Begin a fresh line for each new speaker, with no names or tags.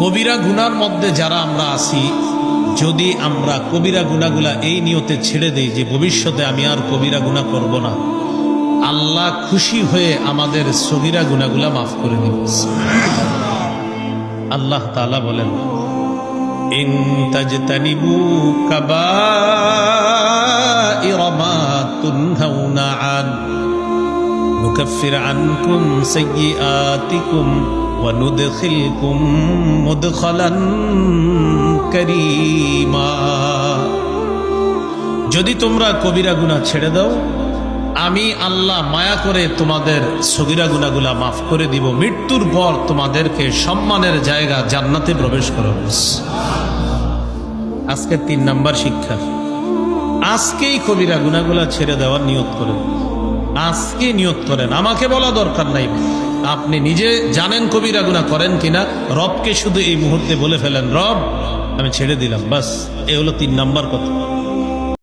কবিরা গুনার মধ্যে যারা আমরা আছি, যদি আমরা কবিরা গুনাহগুলা এই নিয়তে ছেড়ে দেই যে ভবিষ্যতে আমি আর কবিরা গুনাহ করব না, আল্লাহ খুশি হয়ে আমাদের সগীরা গুনাহগুলা মাফ করে দিবেন। আল্লাহ তাআলা বলেন, ইন তাজতানিবু কাবাইরা মা তুনহাউনা আন নুকাফির আনকুম সাইয়্যাতিকুম ওয়া নুদখিলকুম মুদখালান কারীমা। যদি তোমরা কবিরা গুনাহ ছেড়ে দাও, আমি আল্লাহ মায়া করে তোমাদের সগীরা গুনাহগুলা মাফ করে দিব, মৃত্যুর পর তোমাদেরকে সম্মানের জায়গা জান্নাতে প্রবেশ করাবো। আজকে 3 নাম্বার শিক্ষা, আজকেই কবিরা গুনাহগুলা ছেড়ে দেওয়ার নিয়ত করেন। আজকে নিয়ত করেন, আমাকে বলা দরকার নাই, আপনি নিজে জানেন কবিরা গুনাহ করেন কিনা। রবকে শুধু এই মুহূর্তে বলে ফেলেন, রব আমি ছেড়ে দিলাম, বাস। এ হলো 3 নাম্বার কথা।